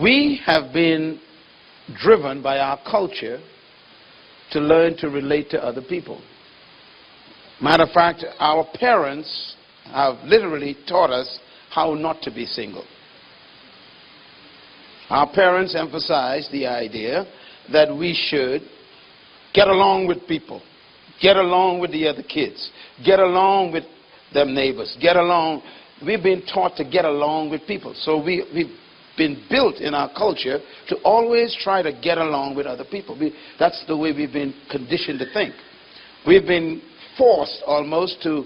We have been driven by our culture to learn to relate to other people. Matter of fact, our parents have literally taught us how not to be single. Our parents emphasized the idea that we should get along with people, get along with the other kids, get along with them neighbors, get along. We've been taught to get along with people. So we've been built in our culture to always try to get along with other people. That's the way we've been conditioned to think. We've been forced almost to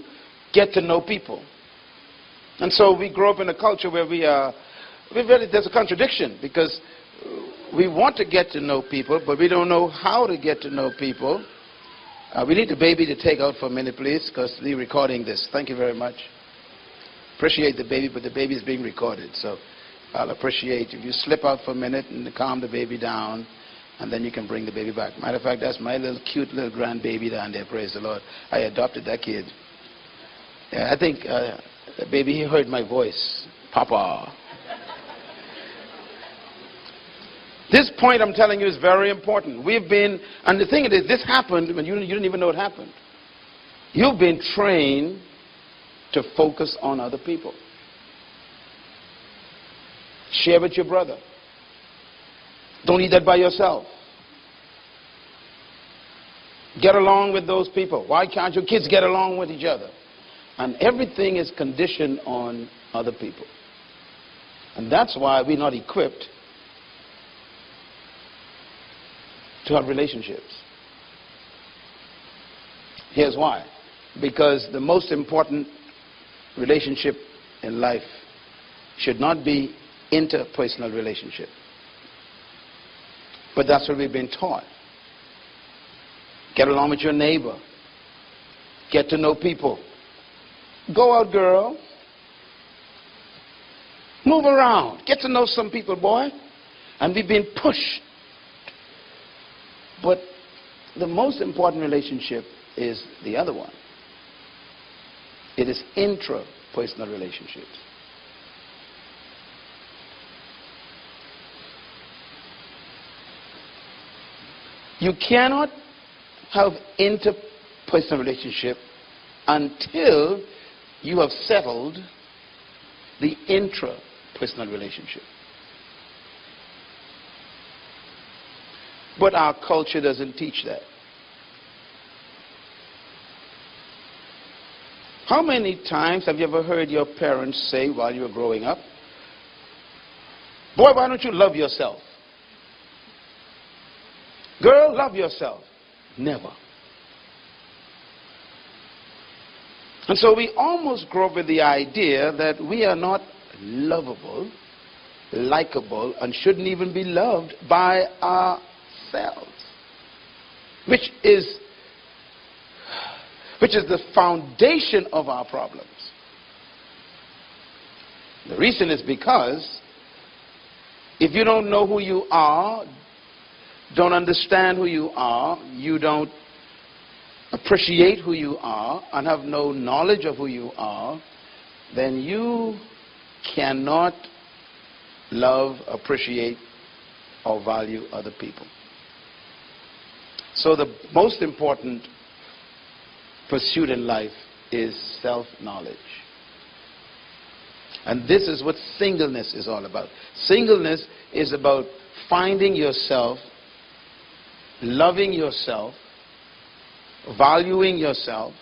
get to know people. And so we grow up in a culture where there's a contradiction, because we want to get to know people, but we don't know how to get to know people. We need the baby to take out for a minute, please, because they're recording this. Thank you very much. Appreciate the baby, but the baby is being recorded, so I'll appreciate if you slip out for a minute and calm the baby down, and then you can bring the baby back. Matter of fact, that's my little cute little grandbaby down there, praise the Lord. I adopted that kid. Yeah, I think the baby, he heard my voice. Papa. This point I'm telling you is very important. And the thing is, this happened when you didn't even know it happened. You've been trained to focus on other people. Share with your brother. Don't eat that by yourself. Get along with those people. Why can't your kids get along with each other? And everything is conditioned on other people. And that's why we're not equipped to have relationships. Here's why. Because the most important relationship in life should not be interpersonal relationship. But that's what we've been taught. Get along with your neighbor. Get to know people. Go out, girl. Move around. Get to know some people, boy. And we've been pushed. But the most important relationship is the other one. It is intrapersonal relationships. You cannot have interpersonal relationship until you have settled the intrapersonal relationship. But our culture doesn't teach that. How many times have you ever heard your parents say while you were growing up, boy, why don't you love yourself? Girl, love yourself. Never. And so we almost grow up with the idea that we are not lovable, likable, and shouldn't even be loved by ourselves, which is the foundation of our problems. The reason is because if you don't know who you are, don't understand who you are, you don't appreciate who you are, and have no knowledge of who you are, then you cannot love, appreciate, or value other people. So the most important pursuit in life is self-knowledge. And this is what singleness is all about. Singleness is about finding yourself, loving yourself, valuing yourself,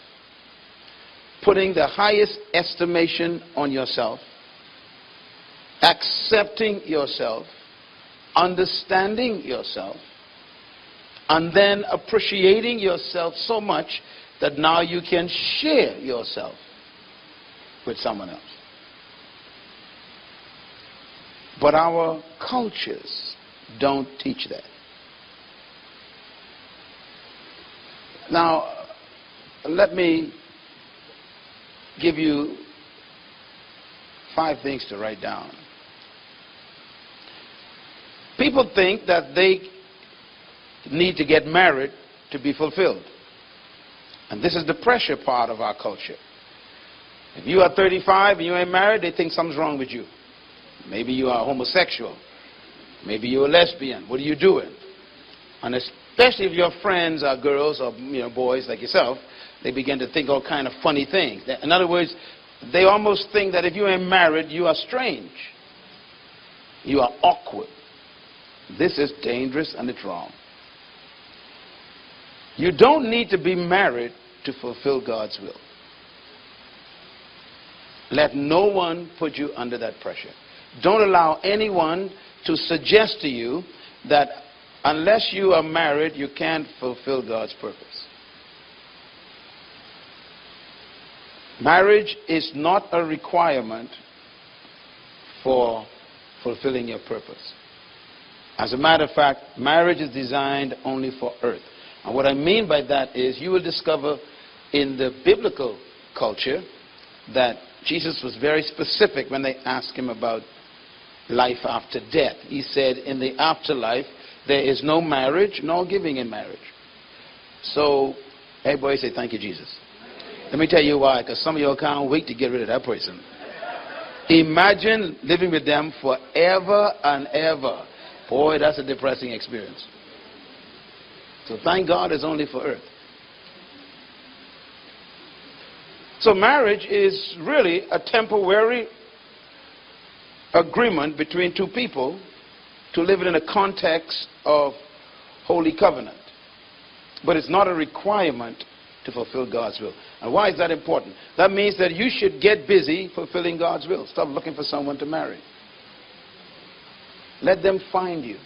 putting the highest estimation on yourself, accepting yourself, understanding yourself, and then appreciating yourself so much that now you can share yourself with someone else. But our cultures don't teach that. Now, let me give you 5 things to write down. People think that they need to get married to be fulfilled. And this is the pressure part of our culture. If you are 35 and you ain't married, they think something's wrong with you. Maybe you are homosexual. Maybe you're a lesbian. What are you doing? And especially if your friends are girls or boys like yourself, they begin to think all kind of funny things. In other words, they almost think that if you ain't married, you are strange. You are awkward. This is dangerous and it's wrong. You don't need to be married to fulfill God's will. Let no one put you under that pressure. Don't allow anyone to suggest to you that unless you are married, you can't fulfill God's purpose. Marriage is not a requirement for fulfilling your purpose. As a matter of fact, marriage is designed only for earth. And what I mean by that is you will discover in the biblical culture that Jesus was very specific when they asked him about life after death. He said, in the afterlife, there is no marriage, nor giving in marriage. So, everybody say, thank you, Jesus. Let me tell you why, because some of you can't wait to get rid of that person. Imagine living with them forever and ever. Boy, that's a depressing experience. So thank God it's only for earth. So marriage is really a temporary agreement between two people to live in a context of holy covenant. But it's not a requirement to fulfill God's will. And why is that important? That means that you should get busy fulfilling God's will. Stop looking for someone to marry. Let them find you.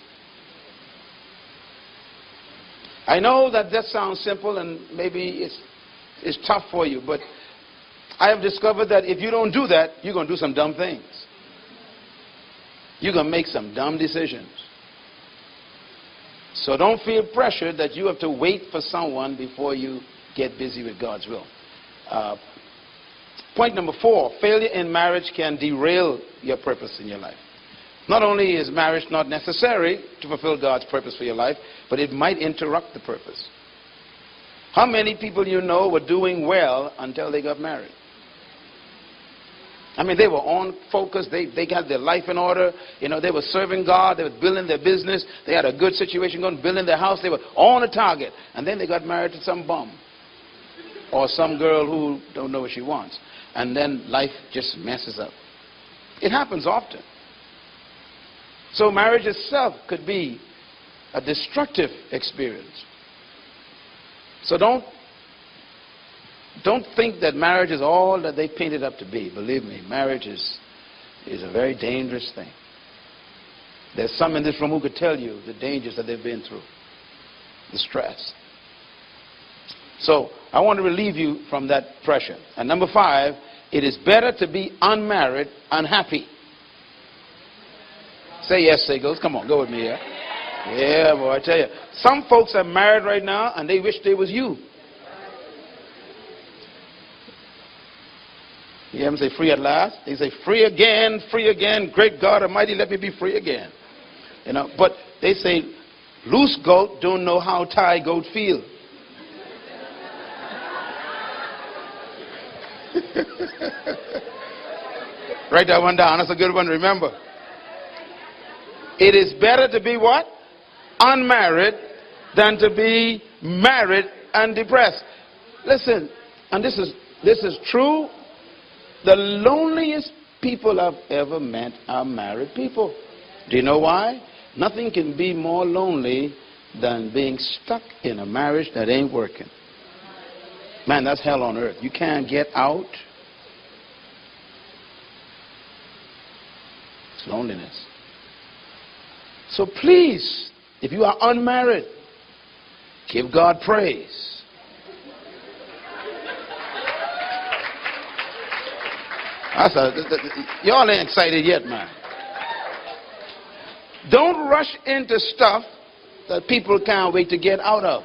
I know that sounds simple and maybe it's tough for you, but I have discovered that if you don't do that, you're going to do some dumb things. You're going to make some dumb decisions. So don't feel pressured that you have to wait for someone before you get busy with God's will. Point number 4, failure in marriage can derail your purpose in your life. Not only is marriage not necessary to fulfill God's purpose for your life, but it might interrupt the purpose. How many people you know were doing well until they got married? I mean, they were on focus. They got their life in order. You know, they were serving God. They were building their business. They had a good situation going, building their house. They were on a target. And then they got married to some bum or some girl who don't know what she wants. And then life just messes up. It happens often. So marriage itself could be a destructive experience. So don't think that marriage is all that they paint it up to be. Believe me, marriage is a very dangerous thing. There's some in this room who could tell you the dangers that they've been through, the stress. So I want to relieve you from that pressure. And number 5, it is better to be unmarried and happy. Say yes, Seagulls. Come on, go with me here. Yeah, boy, I tell you. Some folks are married right now and they wish they was you. You hear them say free at last? They say free again, great God Almighty, let me be free again. You know, but they say loose goat don't know how tie goat feel. Write that one down. That's a good one to remember. It is better to be what? Unmarried than to be married and depressed. Listen, and this is true. The loneliest people I've ever met are married people. Do you know why? Nothing can be more lonely than being stuck in a marriage that ain't working. Man, that's hell on earth. You can't get out. It's loneliness. So please, if you are unmarried, give God praise. Y'all ain't excited yet, man. Don't rush into stuff that people can't wait to get out of.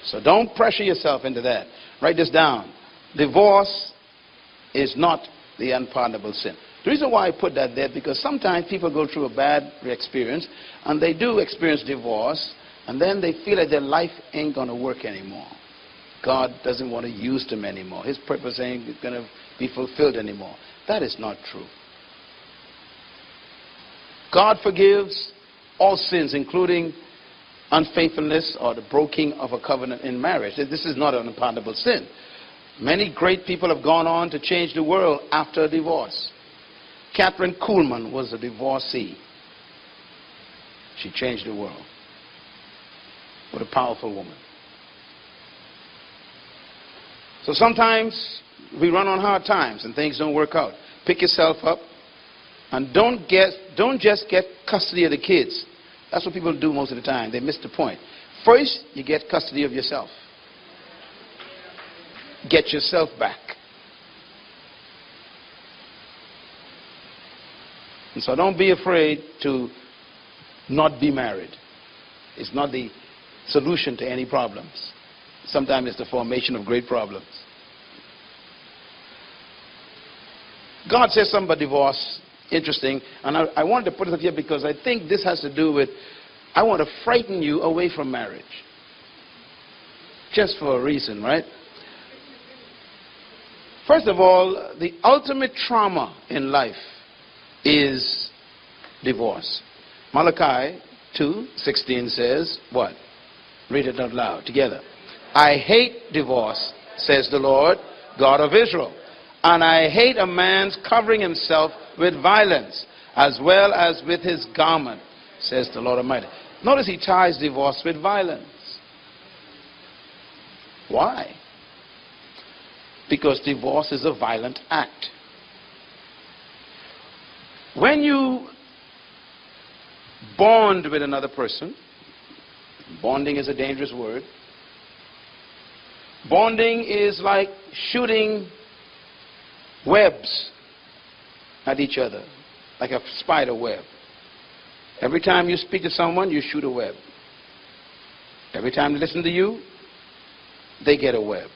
So don't pressure yourself into that. Write this down. Divorce is not the unpardonable sin. The reason why I put that there, because sometimes people go through a bad experience and they do experience divorce and then they feel like their life ain't going to work anymore. God doesn't want to use them anymore. His purpose ain't going to be fulfilled anymore. That is not true. God forgives all sins, including unfaithfulness or the breaking of a covenant in marriage. This is not an unpardonable sin. Many great people have gone on to change the world after a divorce. Catherine Kuhlman was a divorcee. She changed the world. What a powerful woman. So sometimes we run on hard times and things don't work out. Pick yourself up and don't just get custody of the kids. That's what people do most of the time. They miss the point. First, you get custody of yourself. Get yourself back. And so don't be afraid to not be married. It's not the solution to any problems. Sometimes it's the formation of great problems. God says something about divorce. Interesting. And I wanted to put it up here because I think this has to do with, I want to frighten you away from marriage. Just for a reason, right? First of all, the ultimate trauma in life is divorce. Malachi 2:16 says, what? Read it out loud together. I hate divorce, says the Lord, God of Israel. And I hate a man's covering himself with violence, as well as with his garment, says the Lord Almighty. Notice he ties divorce with violence. Why? Because divorce is a violent act. When you bond with another person, bonding is a dangerous word. Bonding is like shooting webs at each other, like a spider web. Every time you speak to someone, you shoot a web. Every time they listen to you, they get a web.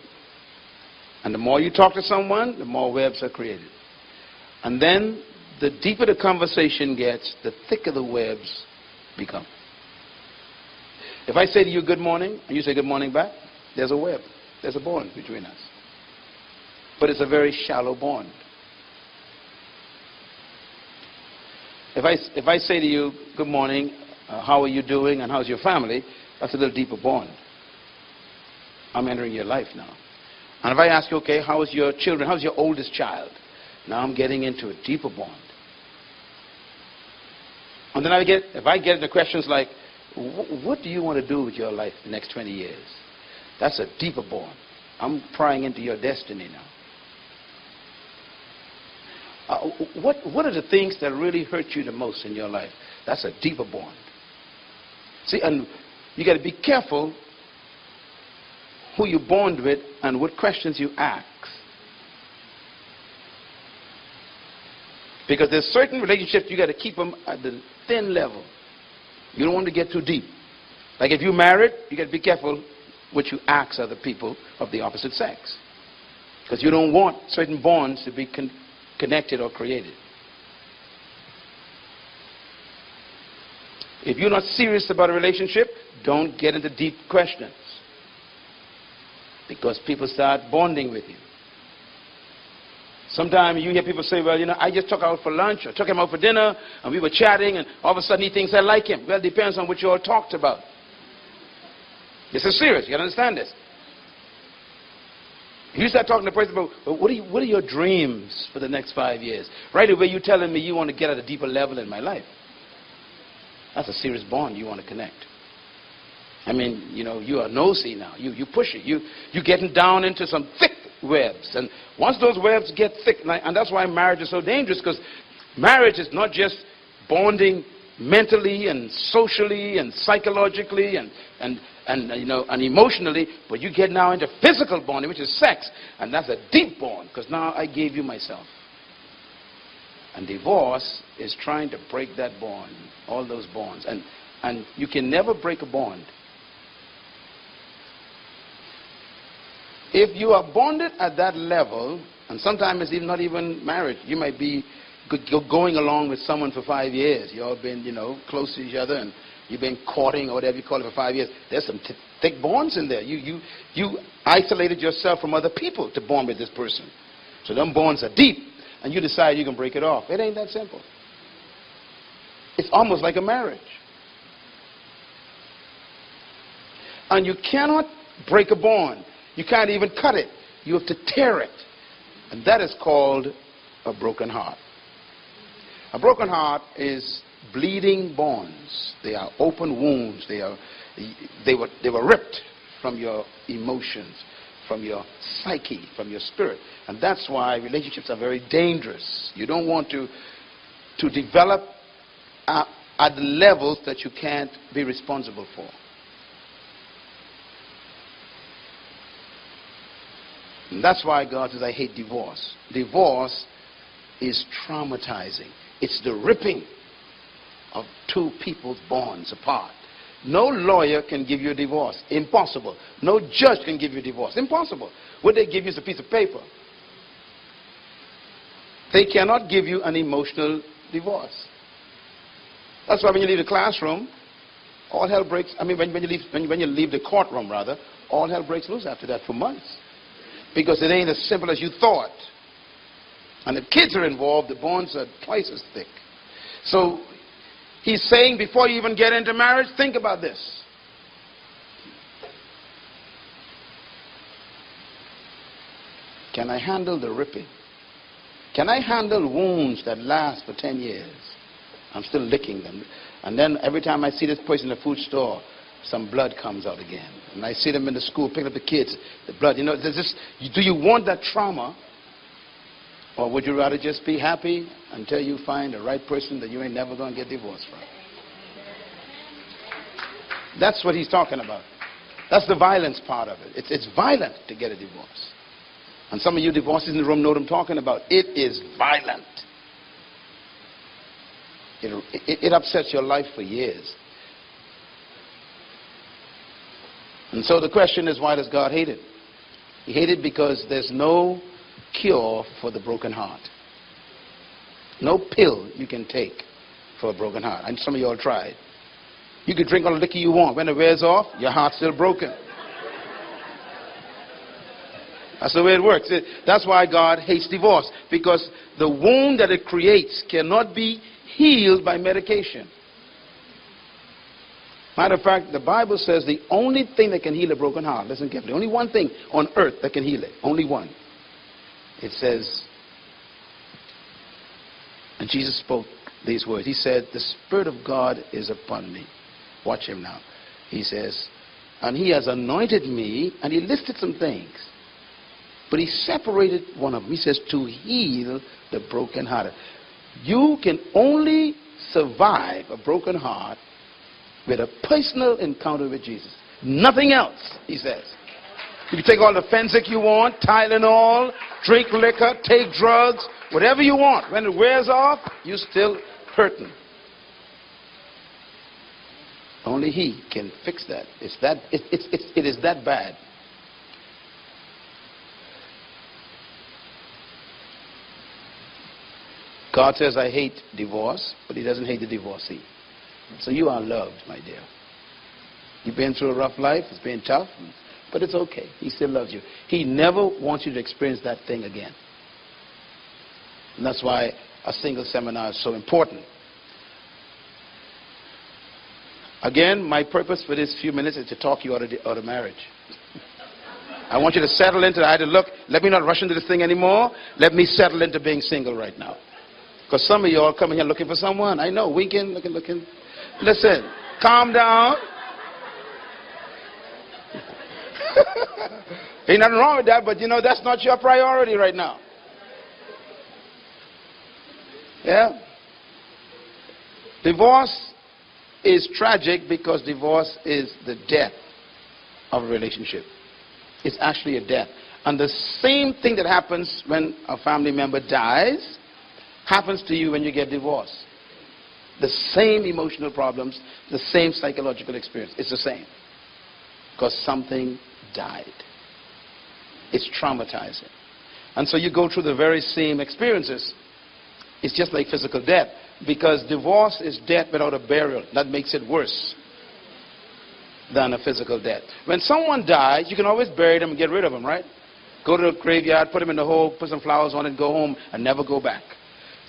And the more you talk to someone, the more webs are created. And then the deeper the conversation gets, the thicker the webs become. If I say to you good morning, and you say good morning back, there's a web. There's a bond between us. But it's a very shallow bond. If I say to you, good morning, how are you doing, and how's your family, that's a little deeper bond. I'm entering your life now. And if I ask you, okay, how is your children, how's your oldest child? Now I'm getting into a deeper bond. And then if I get into questions like, what do you want to do with your life the next 20 years? That's a deeper bond. I'm prying into your destiny now. What are the things that really hurt you the most in your life? That's a deeper bond. See, and you got to be careful who you bond with and what questions you ask. Because there's certain relationships you got to keep them at the thin level. You don't want to get too deep. Like if you're married, you got to be careful what you ask other people of the opposite sex. Because you don't want certain bonds to be connected or created. If you're not serious about a relationship, don't get into deep questions. Because people start bonding with you. Sometimes you hear people say, well, I just took out for lunch or took him out for dinner and we were chatting and all of a sudden he thinks I like him. Well, it depends on what you all talked about. This is serious. You got to understand this. You start talking to a person about, well, what are your dreams for the next 5 years? Right away you're telling me you want to get at a deeper level in my life. That's a serious bond you want to connect. I mean, you are nosy now. You push it. You're getting down into some thick webs. And once those webs get thick, and that's why marriage is so dangerous, because marriage is not just bonding mentally and socially and psychologically and emotionally, but you get now into physical bonding, which is sex. And that's a deep bond, because now I gave you myself. And divorce is trying to break that bond, all those bonds. And you can never break a bond. If you are bonded at that level, and sometimes it's even not even marriage, you might be going along with someone for 5 years. You all been, close to each other, and you've been courting or whatever you call it for 5 years. There's some thick bonds in there. You isolated yourself from other people to bond with this person. So them bonds are deep, and you decide you can break it off. It ain't that simple. It's almost like a marriage. And you cannot break a bond. You can't even cut it. You have to tear it. And that is called a broken heart. A broken heart is bleeding bonds. They are open wounds. They were ripped from your emotions, from your psyche, from your spirit. And that's why relationships are very dangerous. You don't want to develop at the levels that you can't be responsible for. And that's why God says, I hate divorce. Divorce is traumatizing. It's the ripping of two people's bonds apart. No lawyer can give you a divorce. Impossible. No judge can give you a divorce. Impossible. What they give you is a piece of paper. They cannot give you an emotional divorce. That's why when you leave the classroom, all hell breaks. I mean, when you leave the courtroom, rather, all hell breaks loose after that for months. Because it ain't as simple as you thought. And if kids are involved, the bonds are twice as thick. So he's saying, before you even get into marriage, think about this. Can I handle the ripping? Can I handle wounds that last for 10 years? I'm still licking them. And then every time I see this person in the food store, some blood comes out again. And I see them in the school picking up the kids, the blood. You know, do you want that trauma? Or would you rather just be happy until you find the right person that you ain't never going to get divorced from? That's what he's talking about. That's the violence part of it. It's violent to get a divorce. And some of you divorcees in the room know what I'm talking about. It is violent. It upsets your life for years. And so the question is, why does God hate it? He hates it because there's no cure for the broken heart. No pill you can take for a broken heart. And some of you all tried. You can drink all the liquor you want. When it wears off, your heart's still broken. That's the way it works. That's why God hates divorce. Because the wound that it creates cannot be healed by medication. Matter of fact, the Bible says the only thing that can heal a broken heart, listen carefully, only one thing on earth that can heal it. Only one. It says, and Jesus spoke these words. He said, the Spirit of God is upon me. Watch him now. He says, and he has anointed me, and he listed some things. But he separated one of them. He says, to heal the brokenhearted. You can only survive a broken heart with a personal encounter with Jesus. Nothing else, he says. You can take all the Fensic you want, Tylenol, drink liquor, take drugs, whatever you want. When it wears off, you're still hurting. Only he can fix that. It is that bad. God says, I hate divorce, but he doesn't hate the divorcee. So you are loved, my dear. You've been through a rough life. It's been tough. But it's okay. He still loves you. He never wants you to experience that thing again. And that's why a single seminar is so important. Again, my purpose for this few minutes is to talk you out of marriage. I want you to settle into the idea, look, let me not rush into this thing anymore. Let me settle into being single right now. Because some of you all coming here looking for someone. I know, winking, looking. Listen, calm down. Ain't nothing wrong with that, but you know, that's not your priority right now. Yeah? Divorce is tragic because divorce is the death of a relationship. It's actually a death. And the same thing that happens when a family member dies happens to you when you get divorced. The same emotional problems, the same psychological experience. It's the same. Because something died. It's traumatizing. And so you go through the very same experiences. It's just like physical death. Because divorce is death without a burial. That makes it worse than a physical death. When someone dies, you can always bury them and get rid of them, right? Go to the graveyard, put them in the hole, put some flowers on it, go home, and never go back.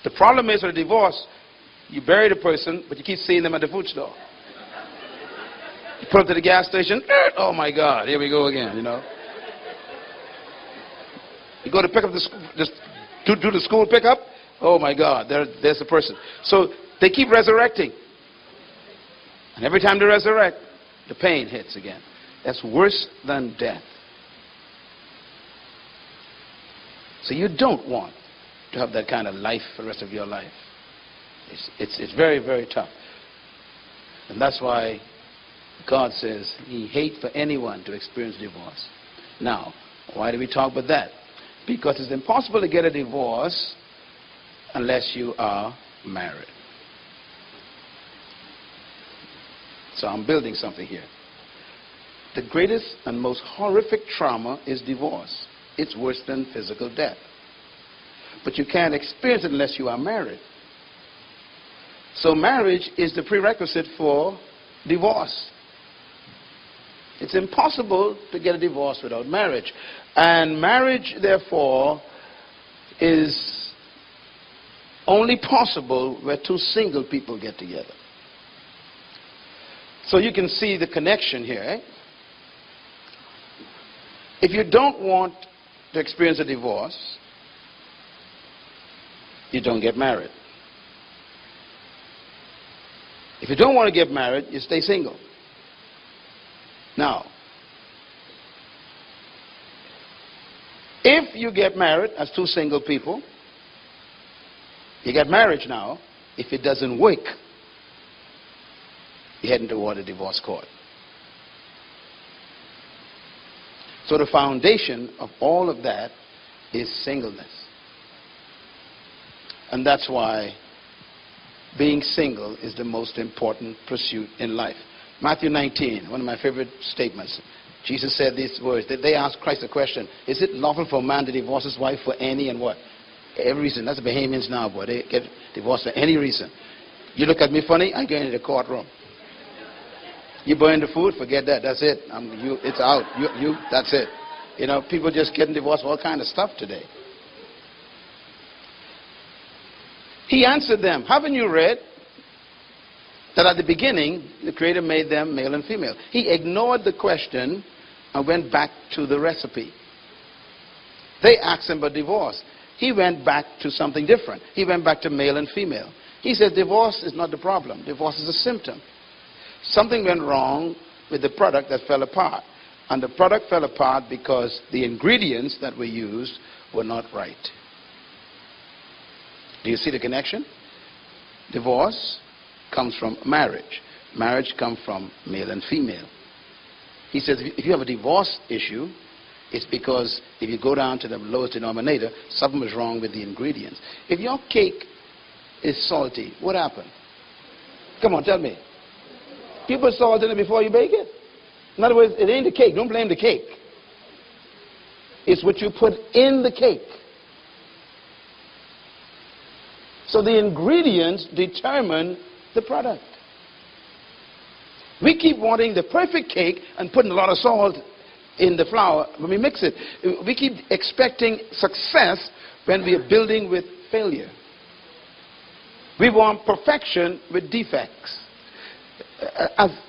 The problem is with a divorce, You bury the person, but you keep seeing them at the food store. You put them to the gas station. Oh my God, here we go again, you know. You go to pick up the school, just do the school pickup. Oh my God, there's the person. So they keep resurrecting. And every time they resurrect, the pain hits again. That's worse than death. So you don't want to have that kind of life for the rest of your life. It's very, very tough. And that's why God says he hates for anyone to experience divorce. Now, why do we talk about that? Because it's impossible to get a divorce unless you are married. So I'm building something here. The greatest and most horrific trauma is divorce. It's worse than physical death. But you can't experience it unless you are married. So marriage is the prerequisite for divorce. It's impossible to get a divorce without marriage. And marriage, therefore, is only possible where two single people get together. So you can see the connection here. Eh? If you don't want to experience a divorce, you don't get married. If you don't want to get married, you stay single. Now, if you get married as two single people, you get marriage now. If it doesn't work, you're heading toward a divorce court. So the foundation of all of that is singleness. And that's why being single is the most important pursuit in life. Matthew 19, one of my favorite statements. Jesus said these words. They asked Christ a question. Is it lawful for a man to divorce his wife for any and what? Every reason. That's the Bahamians now, boy. They get divorced for any reason. You look at me funny, I go into the courtroom. You burn the food, forget that. That's it. It's out. That's it. You know, people just getting divorced for all kind of stuff today. He answered them, haven't you read that at the beginning, the Creator made them male and female? He ignored the question and went back to the recipe. They asked him about divorce. He went back to something different. He went back to male and female. He said divorce is not the problem. Divorce is a symptom. Something went wrong with the product that fell apart. And the product fell apart because the ingredients that were used were not right. Do you see the connection? Divorce comes from marriage. Marriage comes from male and female. He says if you have a divorce issue, it's because if you go down to the lowest denominator, something was wrong with the ingredients. If your cake is salty, what happened? Come on, tell me. You put salt in it before you bake it. In other words, it ain't the cake. Don't blame the cake. It's what you put in the cake. So the ingredients determine the product. We keep wanting the perfect cake and putting a lot of salt in the flour when we mix it. We keep expecting success when we are building with failure. We want perfection with defects.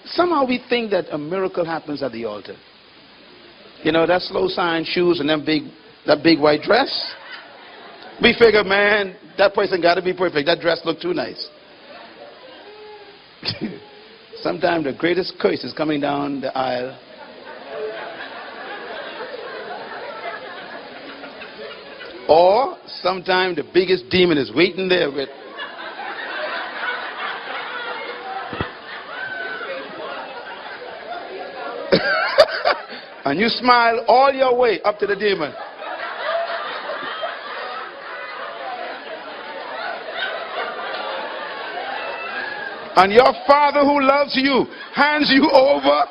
Somehow we think that a miracle happens at the altar. You know, that slow sign shoes and that big white dress. We figure, man, that person got to be perfect. That dress looked too nice. Sometimes the greatest curse is coming down the aisle. Or sometimes the biggest demon is waiting there with... And you smile all your way up to the demon. And your Father who loves you hands you over.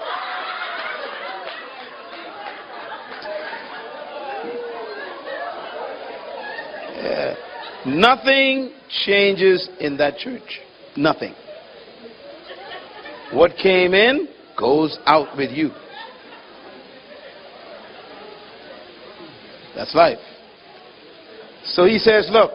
Yeah. Nothing changes in that church. Nothing. What came in goes out with you. That's life. So he says, look,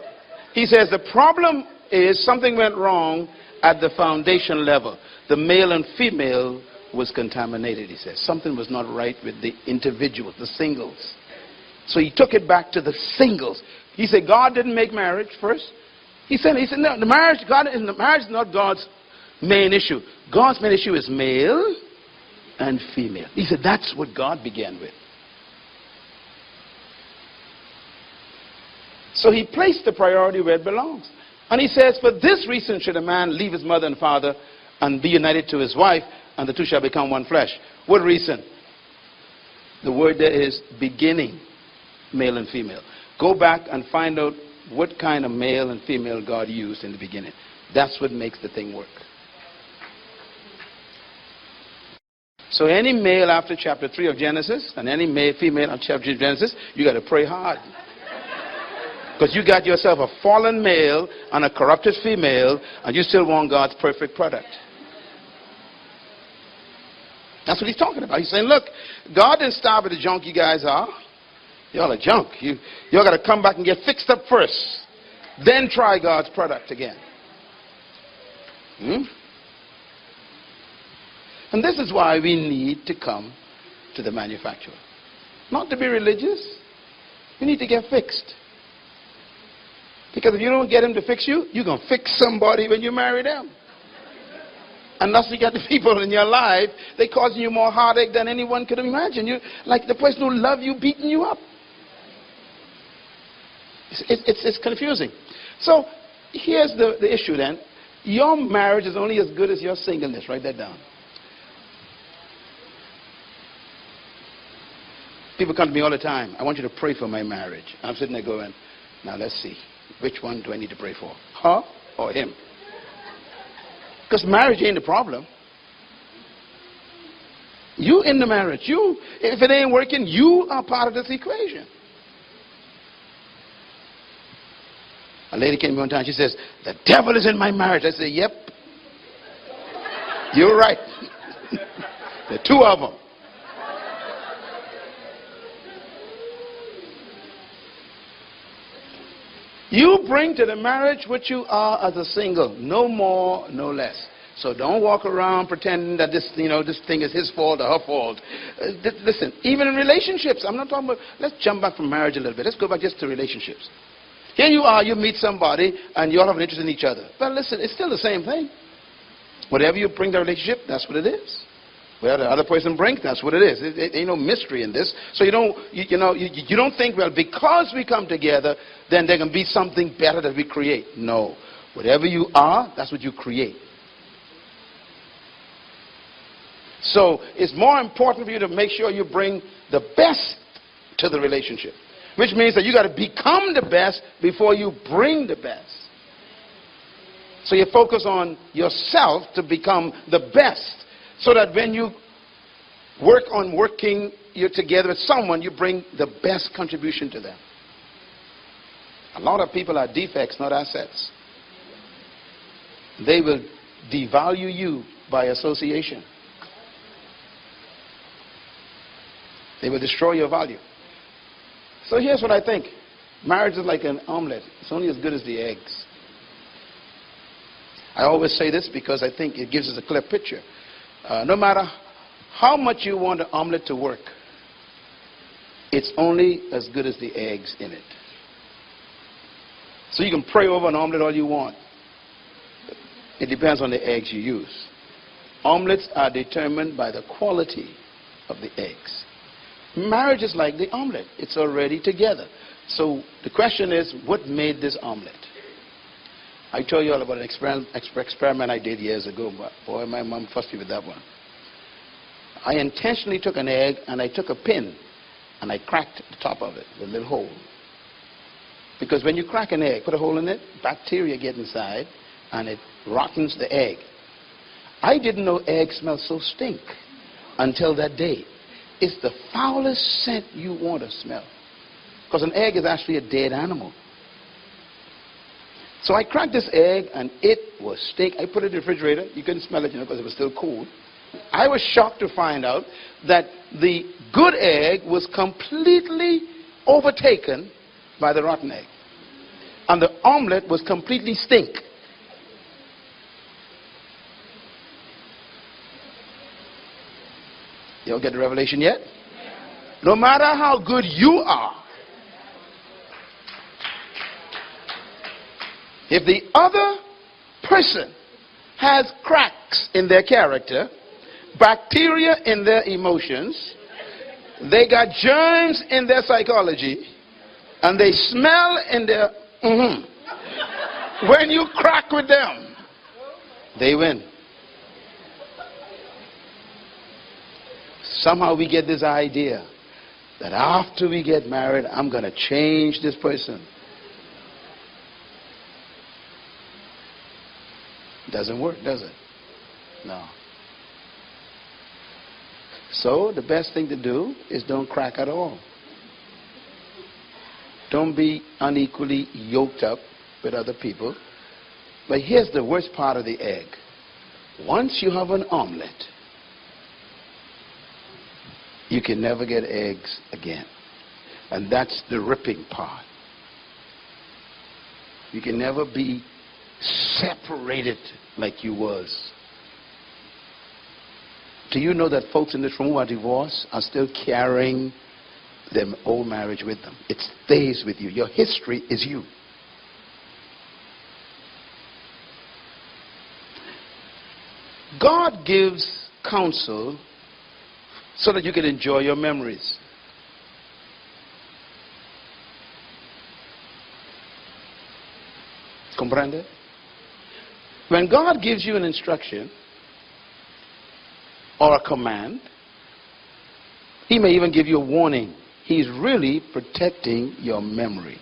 he says the problem is something went wrong at the foundation level. The male and female was contaminated, he says. Something was not right with the individuals, the singles. So he took it back to the singles. He said God didn't make marriage first. He said no, marriage is not God's main issue. God's main issue is male and female. He said that's what God began with. So he placed the priority where it belongs. And he says, for this reason should a man leave his mother and father and be united to his wife, and the two shall become one flesh. What reason? The word there is beginning, male and female. Go back and find out what kind of male and female God used in the beginning. That's what makes the thing work. So any male after chapter 3 of Genesis and any female after chapter 3 of Genesis, you got to pray hard. Because you got yourself a fallen male and a corrupted female, and you still want God's perfect product. That's what he's talking about. He's saying, look, God didn't start with the junk you guys are. Y'all are junk. Y'all got to come back and get fixed up first. Then try God's product again. And this is why we need to come to the manufacturer. Not to be religious. You need to get fixed. Because if you don't get him to fix you, you're going to fix somebody when you marry them. Unless you get the people in your life, they're causing you more heartache than anyone could imagine. You, like the person who loves you beating you up. It's confusing. So here's the issue then. Your marriage is only as good as your singleness. Write that down. People come to me all the time. I want you to pray for my marriage. I'm sitting there going, now let's see. Which one do I need to pray for? Her or him? Because marriage ain't the problem. You in the marriage. If it ain't working, you are part of this equation. A lady came to me one time. She says, the devil is in my marriage. I said, yep. You're right. There are two of them. You bring to the marriage what you are as a single. No more, no less. So don't walk around pretending that this thing is his fault or her fault. Listen, even in relationships, I'm not talking about, let's jump back from marriage a little bit. Let's go back just to relationships. Here you are, you meet somebody, and you all have an interest in each other. But listen, it's still the same thing. Whatever you bring to the relationship, that's what it is. Whatever the other person brings, that's what it is. It ain't no mystery in this. So you don't think, well, because we come together, then there can be something better that we create. No. Whatever you are, that's what you create. So it's more important for you to make sure you bring the best to the relationship. Which means that you got to become the best before you bring the best. So you focus on yourself to become the best. So that when you work on you're together with someone, you bring the best contribution to them. A lot of people are defects, not assets. They will devalue you by association. They will destroy your value. So here's what I think. Marriage is like an omelet. It's only as good as the eggs. I always say this because I think it gives us a clear picture. No matter how much you want the omelet to work, it's only as good as the eggs in it. So you can pray over an omelet all you want. It depends on the eggs you use. Omelets are determined by the quality of the eggs. Marriage is like the omelet. It's already together. So the question is, what made this omelet? I told you all about an experiment I did years ago, but boy, my mom fussed me with that one. I intentionally took an egg and I took a pin and I cracked the top of it with a little hole. Because when you crack an egg, put a hole in it, bacteria get inside and it rottens the egg. I didn't know eggs smell so stink until that day. It's the foulest scent you want to smell. Because an egg is actually a dead animal. So I cracked this egg and it was stink. I put it in the refrigerator. You couldn't smell it, because it was still cool. I was shocked to find out that the good egg was completely overtaken by the rotten egg. And the omelet was completely stink. You don't get the revelation yet? No matter how good you are, if the other person has cracks in their character, bacteria in their emotions, they got germs in their psychology, and they smell in their when you crack with them, they win. Somehow we get this idea that after we get married, I'm going to change this person. Doesn't work, does it? No. So the best thing to do is don't crack at all. Don't be unequally yoked up with other people. But here's the worst part of the egg. Once you have an omelet, you can never get eggs again. And that's the ripping part. You can never be separated like you was. Do you know that folks in this room who are divorced are still carrying their old marriage with them? It stays with you. Your history is you. God gives counsel so that you can enjoy your memories. Comprende? When God gives you an instruction or a command, he may even give you a warning. He's really protecting your memory.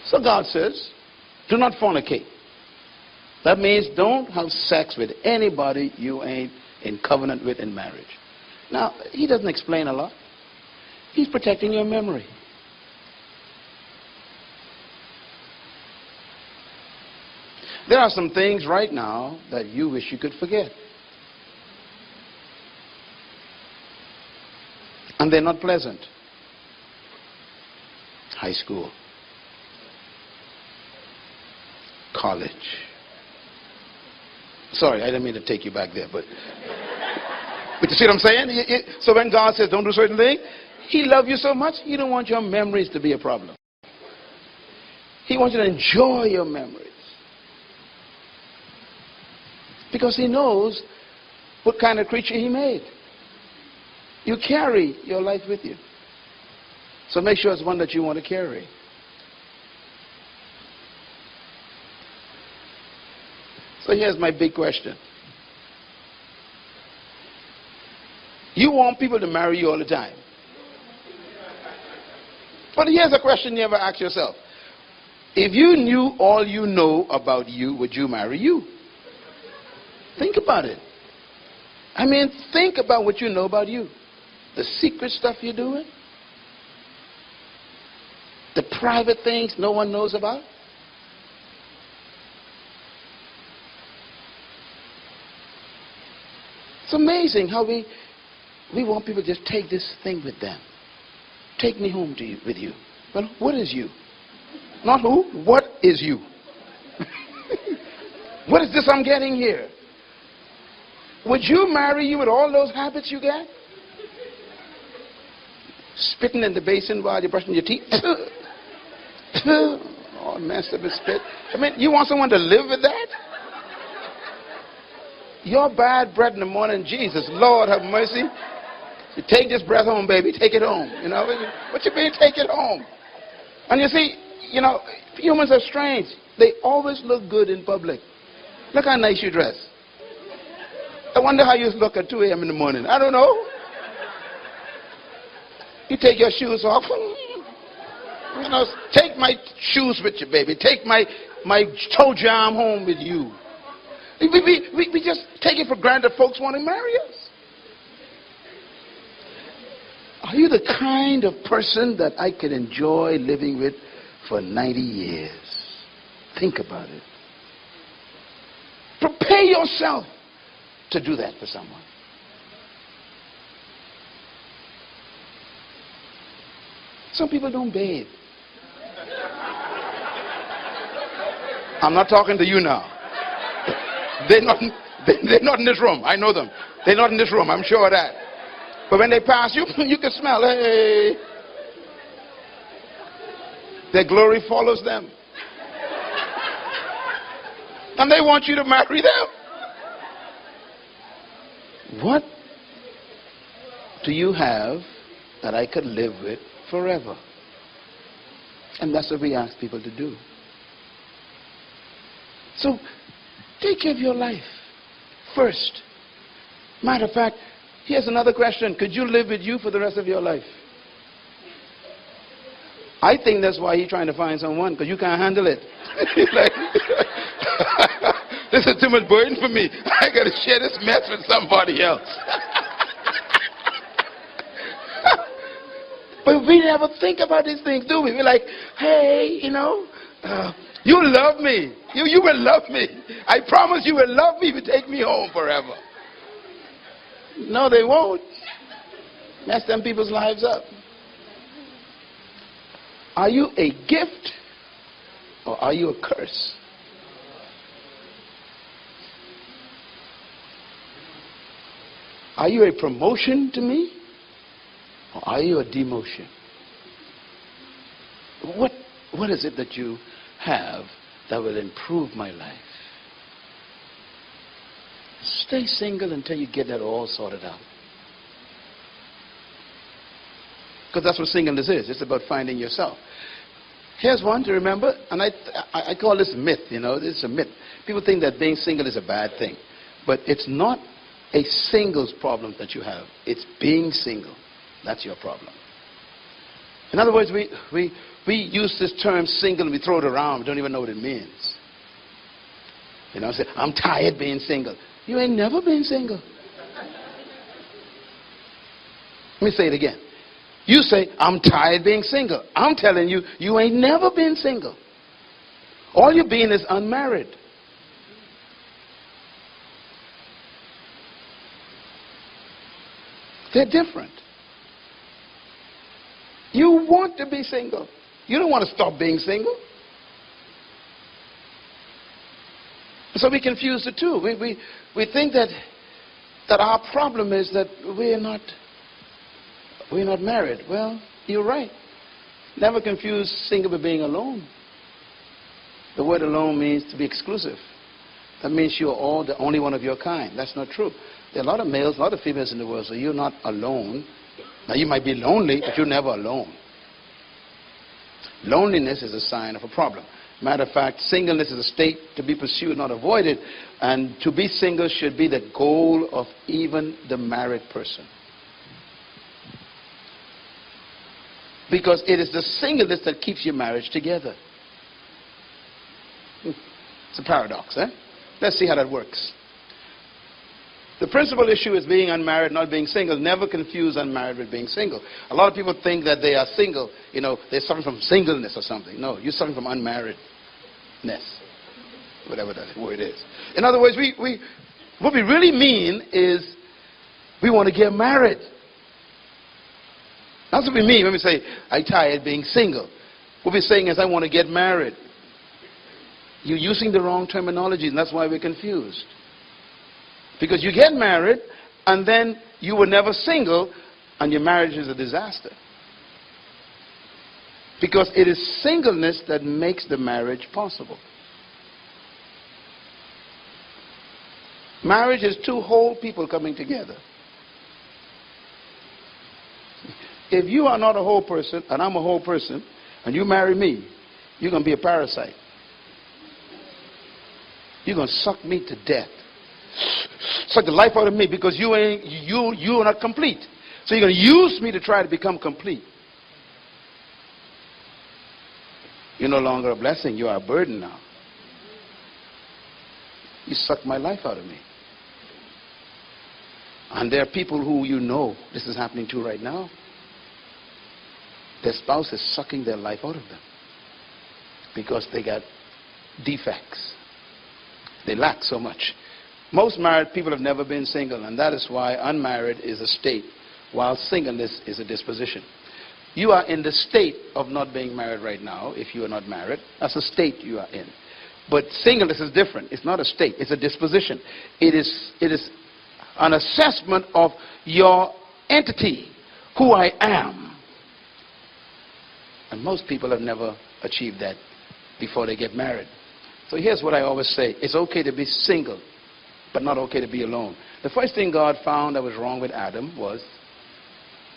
So God says, do not fornicate. That means don't have sex with anybody you ain't in covenant with in marriage. Now, he doesn't explain a lot. He's protecting your memory. There are some things right now that you wish you could forget. And they're not pleasant. High school. College. Sorry, I didn't mean to take you back there, but you see what I'm saying? So when God says don't do certain things, he loves you so much, he don't want your memories to be a problem. He wants you to enjoy your memories. Because he knows what kind of creature he made. You carry your life with you. So make sure it's one that you want to carry. So here's my big question. You want people to marry you all the time. But here's a question you ever ask yourself. If you knew all you know about you, would you marry you? Think about it. I mean, think about what you know about you. The secret stuff you're doing. The private things no one knows about. It's amazing how we want people to just take this thing with them. Take me home to you, with you. Well, what is you? Not who, what is you? What is this I'm getting here? Would you marry you with all those habits you get? Spitting in the basin while you're brushing your teeth? All messed up with spit. I mean, you want someone to live with that? Your bad breath in the morning, Jesus, Lord have mercy. You take this breath home, baby. Take it home. You know, what you mean, take it home? And you see, you know, humans are strange. They always look good in public. Look how nice you dress. I wonder how you look at 2 a.m. in the morning. I don't know. You take your shoes off. You know, take my shoes with you, baby. Take my toe jam home with you. We just take it for granted folks want to marry us. Are you the kind of person that I could enjoy living with for 90 years? Think about it. Prepare yourself to do that for someone. Some people don't bathe. I'm not talking to you now. They're not, they're not in this room. I know them. They're not in this room. I'm sure of that. But when they pass you, you can smell, hey. Their glory follows them. And they want you to marry them. What do you have that I could live with forever? And that's what we ask people to do. So, take care of your life first. Matter of fact, here's another question. Could you live with you for the rest of your life? I think that's why he's trying to find someone, because you can't handle it. Like, this is too much burden for me. I got to share this mess with somebody else. But we never think about these things, do we? We're like, hey, you love me. You will love me. I promise you will love me if you take me home forever. No, they won't. Mess them people's lives up. Are you a gift or are you a curse? Are you a promotion to me or are you a demotion? What is it that you have that will improve my life? Stay single until you get that all sorted out. Because that's what singleness is. It's about finding yourself. Here's one to remember, and I call this myth, this is a myth. People think that being single is a bad thing. But it's not a singles problem that you have. It's being single. That's your problem. In other words, we use this term single and we throw it around. We don't even know what it means. Say, I'm tired being single. You ain't never been single. Let me say it again. You say, I'm tired being single. I'm telling you, you ain't never been single. All you're being is unmarried. They're different. You want to be single. You don't want to stop being single. So we confuse the two. We think that our problem is that we're not married. Well, you're right. Never confuse single with being alone. The word alone means to be exclusive. That means you're all the only one of your kind. That's not true. There are a lot of males, a lot of females in the world, so you're not alone. Now, you might be lonely, but you're never alone. Loneliness is a sign of a problem. Matter of fact, singleness is a state to be pursued, not avoided. And to be single should be the goal of even the married person. Because it is the singleness that keeps your marriage together. It's a paradox, eh? Let's see how that works. The principal issue is being unmarried, not being single. Never confuse unmarried with being single. A lot of people think that they are single. They're suffering from singleness or something. No, you're suffering from unmarriedness. Whatever that word is. In other words, what we really mean is we want to get married. That's what we mean when we say, I'm tired being single. What we're saying is, I want to get married. You're using the wrong terminology, and that's why we're confused. Because you get married, and then you were never single, and your marriage is a disaster. Because it is singleness that makes the marriage possible. Marriage is two whole people coming together. If you are not a whole person, and I'm a whole person, and you marry me, you're going to be a parasite. You're going to suck me to death. Suck the life out of me because you are not complete. So you're going to use me to try to become complete. You're no longer a blessing. You are a burden now. You suck my life out of me. And there are people who this is happening to right now. Their spouse is sucking their life out of them because they got defects. They lack so much. Most married people have never been single, and that is why unmarried is a state, while singleness is a disposition. You are in the state of not being married right now, if you are not married. That's a state you are in. But singleness is different. It's not a state. It's a disposition. It is an assessment of your entity, who I am. And most people have never achieved that before they get married. So here's what I always say. It's okay to be single, but not okay to be alone. The first thing God found that was wrong with Adam was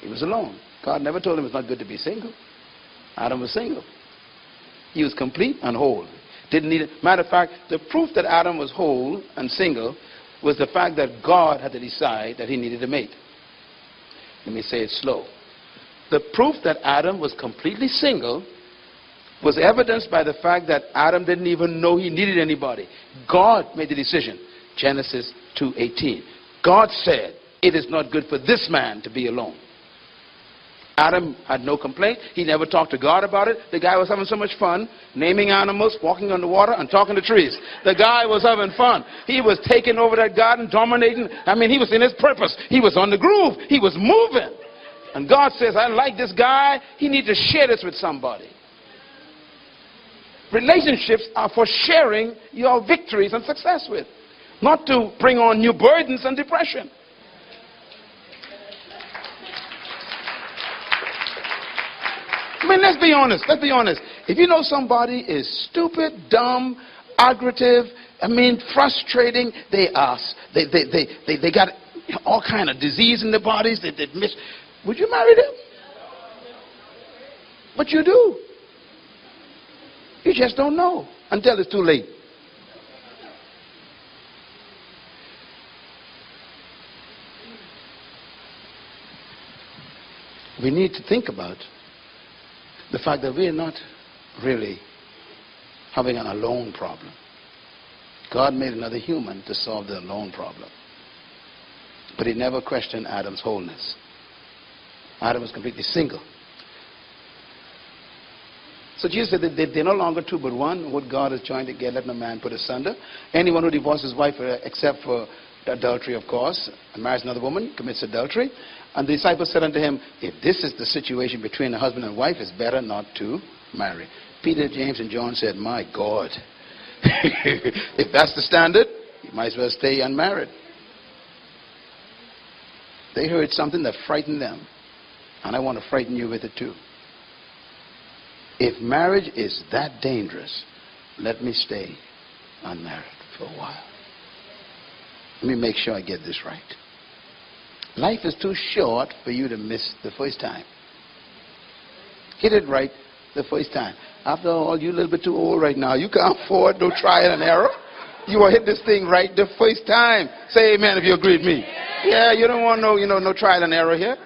he was alone. God never told him it's not good to be single. Adam was single. He was complete and whole. Didn't need it. Matter of fact, the proof that Adam was whole and single was the fact that God had to decide that he needed a mate. Let me say it slow. The proof that Adam was completely single was evidenced by the fact that Adam didn't even know he needed anybody. God made the decision. Genesis 2:18. God said, it is not good for this man to be alone. Adam had no complaint. He never talked to God about it. The guy was having so much fun, naming animals, walking on the water, and talking to trees. The guy was having fun. He was taking over that garden, dominating. I mean, he was in his purpose. He was on the groove. He was moving. And God says, I like this guy. He needs to share this with somebody. Relationships are for sharing your victories and success with, not to bring on new burdens and depression. I mean, let's be honest. Let's be honest. If you know somebody is stupid, dumb, aggravative, I mean, frustrating, they got all kind of disease in their bodies. Would you marry them? But you do. You just don't know until it's too late. We need to think about the fact that we are not really having an alone problem. God made another human to solve the alone problem. But he never questioned Adam's wholeness. Adam was completely single. So Jesus said that they're no longer two but one. What God is joined together, let no man put asunder. Anyone who divorces his wife, except for adultery, of course, and marries another woman, commits adultery. And the disciples said unto him, if this is the situation between a husband and wife, it's better not to marry. Peter, James, and John said, my God, if that's the standard, you might as well stay unmarried. They heard something that frightened them. And I want to frighten you with it too. If marriage is that dangerous, let me stay unmarried for a while. Let me make sure I get this right. Life is too short for you to miss the first time. Get it right the first time. After all, you're a little bit too old right now. You can't afford no trial and error. You will hit this thing right the first time. Say amen if you agree with me. Yeah, you don't want no trial and error here.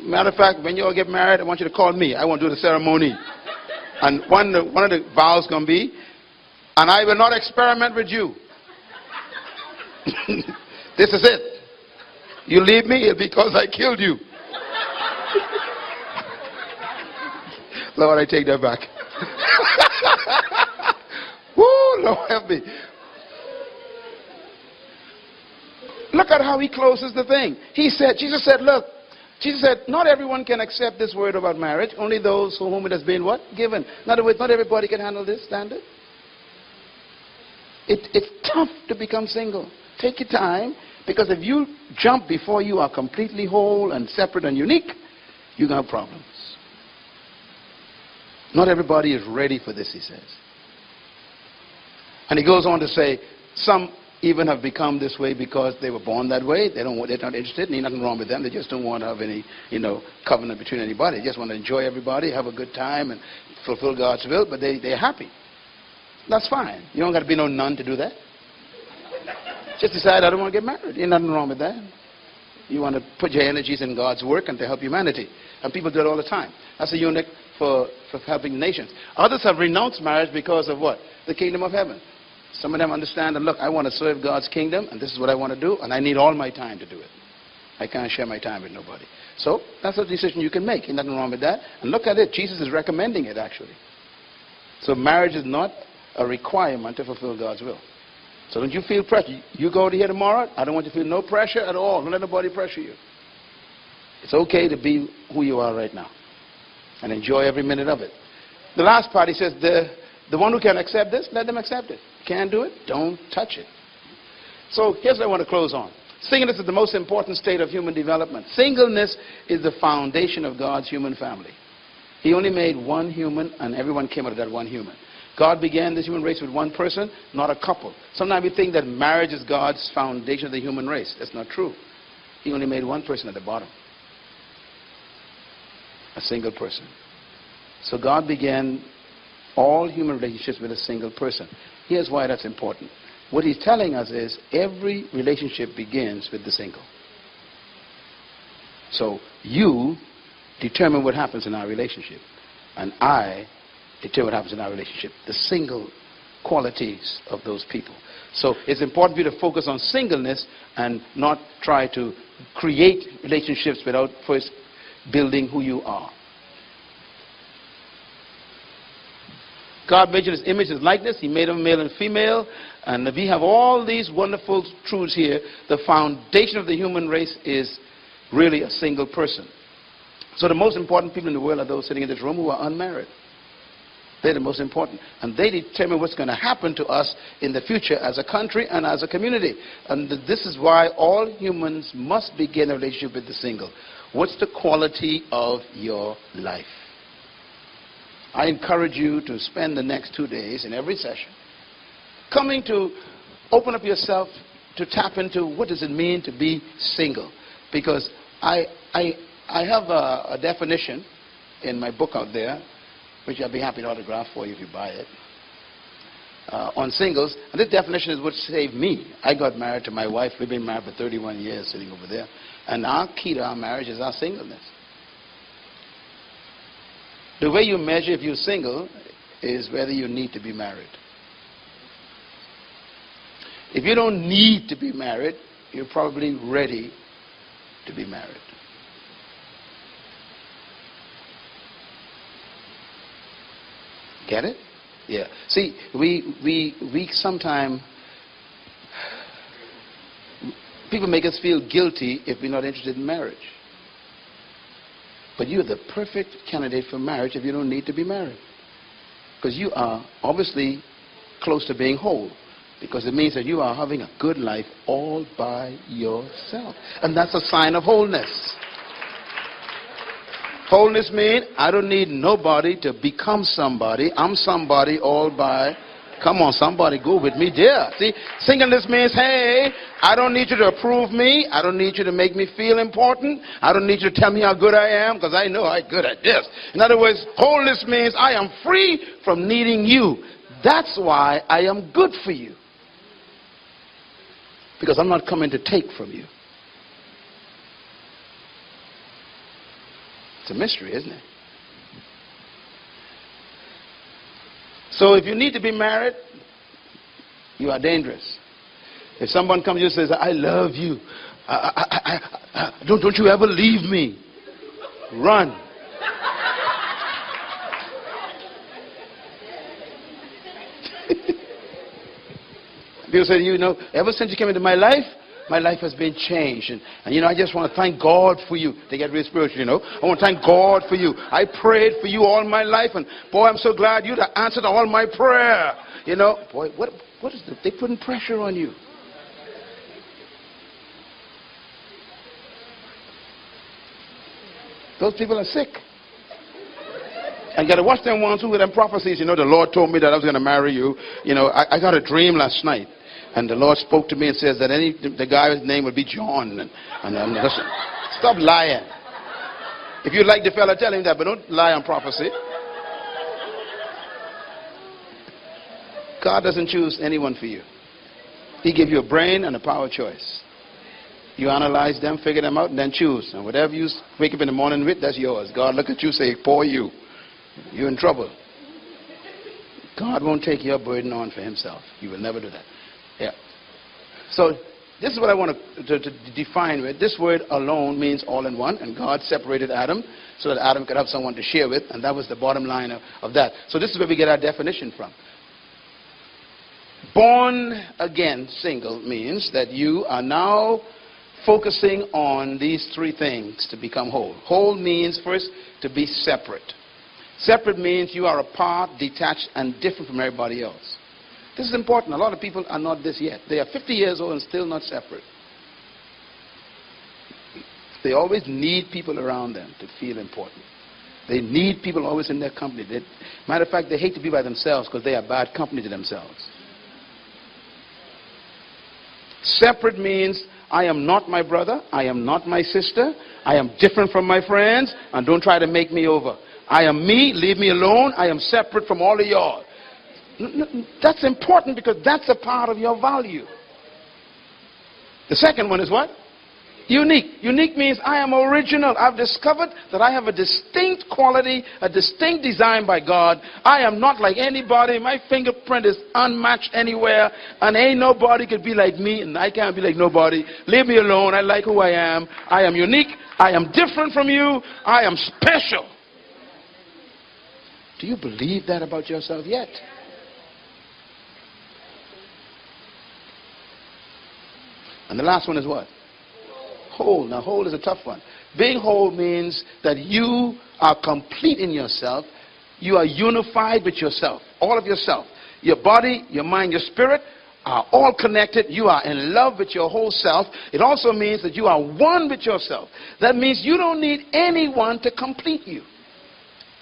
Matter of fact, when you all get married, I want you to call me. I want to do the ceremony. And one of the vows going to be, and I will not experiment with you. This is it. You leave me, it's because I killed you. Lord, I take that back. Woo, Lord help me. Look at how he closes the thing. Jesus said, not everyone can accept this word about marriage. Only those for whom it has been what? Given. In other words, not everybody can handle this standard. It's tough to become single. Take your time, because if you jump before you are completely whole and separate and unique, you're going to have problems. Not everybody is ready for this, he says. And he goes on to say, some even have become this way because they were born that way. They're not interested, and there's nothing wrong with them. They just don't want to have any, covenant between anybody. They just want to enjoy everybody, have a good time, and fulfill God's will, but they're happy. That's fine. You don't got to be no nun to do that. Just decide, I don't want to get married. Ain't nothing wrong with that. You want to put your energies in God's work and to help humanity. And people do it all the time. That's a unit for helping nations. Others have renounced marriage because of what? The kingdom of heaven. Some of them understand that, look, I want to serve God's kingdom, and this is what I want to do, and I need all my time to do it. I can't share my time with nobody. So that's a decision you can make. Ain't nothing wrong with that. And look at it. Jesus is recommending it, actually. So marriage is not a requirement to fulfill God's will. So don't you feel pressure. You go to here tomorrow, I don't want you to feel no pressure at all. Don't let nobody pressure you. It's okay to be who you are right now and enjoy every minute of it. The last part, he says, the one who can accept this, let them accept it. Can't do it, don't touch it. So here's what I want to close on. Singleness is the most important state of human development. Singleness is the foundation of God's human family. He only made one human, and everyone came out of that one human. God began this human race with one person, not a couple. Sometimes we think that marriage is God's foundation of the human race. That's not true. He only made one person at the bottom. A single person. So God began all human relationships with a single person. Here's why that's important. What he's telling us is every relationship begins with the single. So you determine what happens in our relationship, and I determine what happens in our relationship. The single qualities of those people. So it's important for you to focus on singleness and not try to create relationships without first building who you are. God made you in his image, his likeness. He made them male and female. And we have all these wonderful truths here. The foundation of the human race is really a single person. So the most important people in the world are those sitting in this room who are unmarried. They're the most important. And they determine what's going to happen to us in the future as a country and as a community. And this is why all humans must begin a relationship with the single. What's the quality of your life? I encourage you to spend the next 2 days in every session coming to open up yourself to tap into what does it mean to be single. Because I have a definition in my book out there, which I'll be happy to autograph for you if you buy it, on singles. And this definition is what saved me. I got married to my wife. We've been married for 31 years, sitting over there. And our key to our marriage is our singleness. The way you measure if you're single is whether you need to be married. If you don't need to be married, you're probably ready to be married. Get it? Yeah. See, we sometimes, people make us feel guilty if we're not interested in marriage. But you're the perfect candidate for marriage if you don't need to be married. Because you are obviously close to being whole. Because it means that you are having a good life all by yourself. And that's a sign of wholeness. Wholeness means I don't need nobody to become somebody. I'm somebody all by. Come on, somebody go with me there. See, singleness means, hey, I don't need you to approve me. I don't need you to make me feel important. I don't need you to tell me how good I am because I know I'm good at this. In other words, wholeness means I am free from needing you. That's why I am good for you. Because I'm not coming to take from you. It's a mystery, isn't it? So if you need to be married, you are dangerous. If someone comes to you and says, I love you, don't you ever leave me, run. People say, you know, ever since you came into my life has been changed. And you know, I just want to thank God for you. They get really spiritual, you know. I want to thank God for you. I prayed for you all my life. And boy, I'm so glad you answered all my prayer. You know, boy, what is this? They're putting pressure on you. Those people are sick. And you got to watch them ones who with them prophecies. You know, the Lord told me that I was going to marry you. You know, I got a dream last night. And the Lord spoke to me and says that the guy's name would be John. And listen, stop lying. If you like the fella, tell him that, but don't lie on prophecy. God doesn't choose anyone for you. He gives you a brain and a power of choice. You analyze them, figure them out, and then choose. And whatever you wake up in the morning with, that's yours. God look at you, say, poor you. You're in trouble. God won't take your burden on for himself. He will never do that. Yeah. So this is what I want to define with. This word alone means all in one. And God separated Adam so that Adam could have someone to share with. And that was the bottom line of that. So this is where we get our definition from. Born again single means that you are now focusing on these three things to become whole. Whole means first to be separate. Separate means you are apart, detached, and different from everybody else. This is important. A lot of people are not this yet. They are 50 years old and still not separate. They always need people around them to feel important. They need people always in their company. Matter of fact, they hate to be by themselves because they are bad company to themselves. Separate means I am not my brother, I am not my sister, I am different from my friends, and don't try to make me over. I am me, leave me alone, I am separate from all of y'all. That's important because that's a part of your value. The second one is what? Unique. Unique means I am original. I've discovered that I have a distinct quality, a distinct design by God. I am not like anybody. My fingerprint is unmatched anywhere, and ain't nobody could be like me, and I can't be like nobody. Leave me alone. I like who I am. I am unique. I am different from you. I am special. Do you believe that about yourself yet? And the last one is what? Whole. Now, whole is a tough one. Being whole means that you are complete in yourself. You are unified with yourself, all of yourself. Your body, your mind, your spirit are all connected. You are in love with your whole self. It also means that you are one with yourself. That means you don't need anyone to complete you.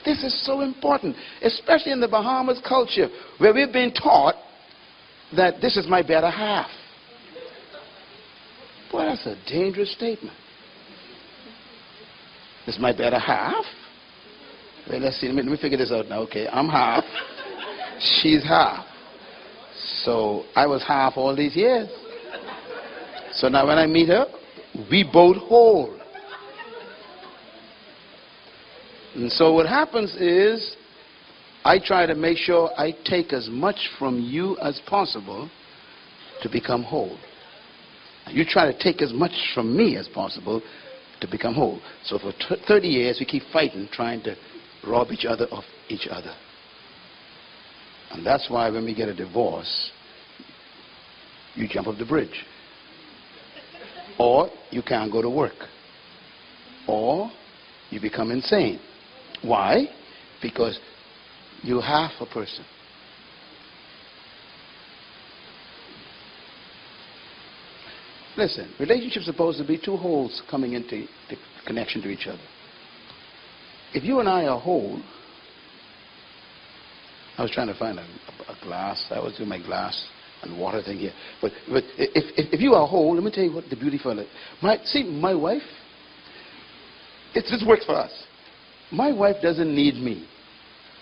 This is so important, especially in the Bahamas culture, where we've been taught that this is my better half. Boy, that's a dangerous statement. This is my better half? Well, let's see. Let me figure this out now. Okay, I'm half. She's half. So I was half all these years. So now when I meet her, we both whole. And so what happens is I try to make sure I take as much from you as possible to become whole. You try to take as much from me as possible to become whole. So for 30 years, we keep fighting, trying to rob each other of each other. And that's why when we get a divorce, you jump off the bridge. Or you can't go to work. Or you become insane. Why? Because you're half a person. Listen, relationships are supposed to be two wholes coming into the connection to each other. If you and I are whole, I was trying to find a glass. I was doing my glass and water thing here. But if you are whole, let me tell you what the beautiful is. My wife, this works for us. My wife doesn't need me.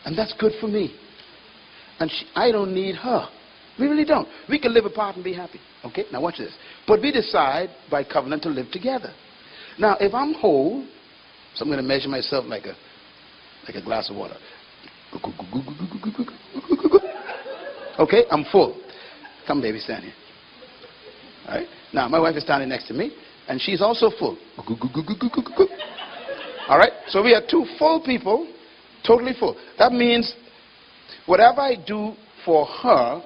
And that's good for me. And I don't need her. We really don't. We can live apart and be happy. Okay? Now watch this. But we decide by covenant to live together. Now, if I'm whole, so I'm going to measure myself like a glass of water. Okay? I'm full. Come, baby, stand here. All right? Now, my wife is standing next to me, and she's also full. All right? So we are two full people, totally full. That means whatever I do for her,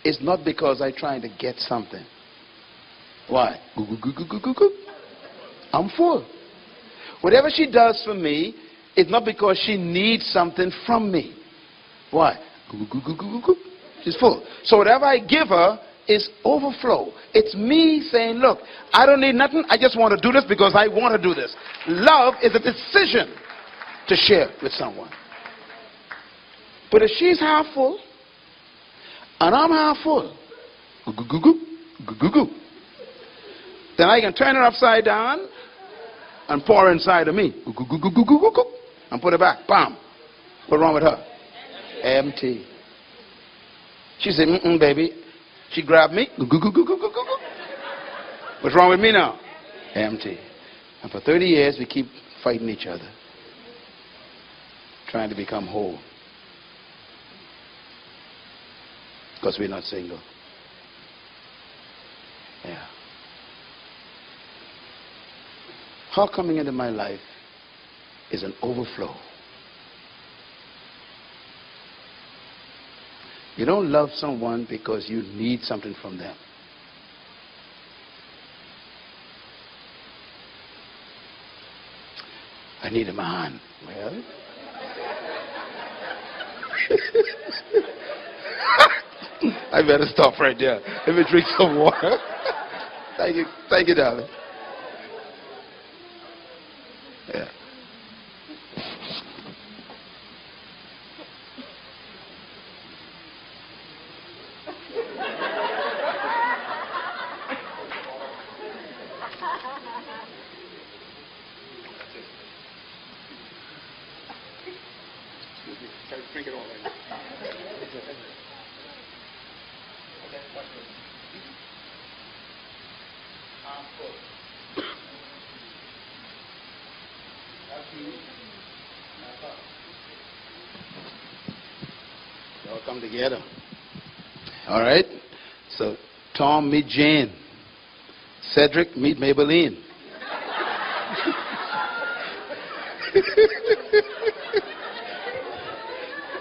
it's not because I'm trying to get something. Why? I'm full. Whatever she does for me, it's not because she needs something from me. Why? She's full. So whatever I give her is overflow. It's me saying, look, I don't need nothing. I just want to do this because I want to do this. Love is a decision to share with someone. But if she's half full, and I'm half full, then I can turn it upside down and pour inside of me and put it back. Bam. What's wrong with her? Empty. She said, baby. She grabbed me. What's wrong with me now? Empty. And for 30 years, we keep fighting each other, trying to become whole. Because we're not single. Yeah. Her coming into my life is an overflow. You don't love someone because you need something from them. I need a man. Well, I better stop right there. Let me drink some water. Thank you, darling. Yeah. Drink it all in. All come together. All right. So Tom meet Jane. Cedric meet Maybelline.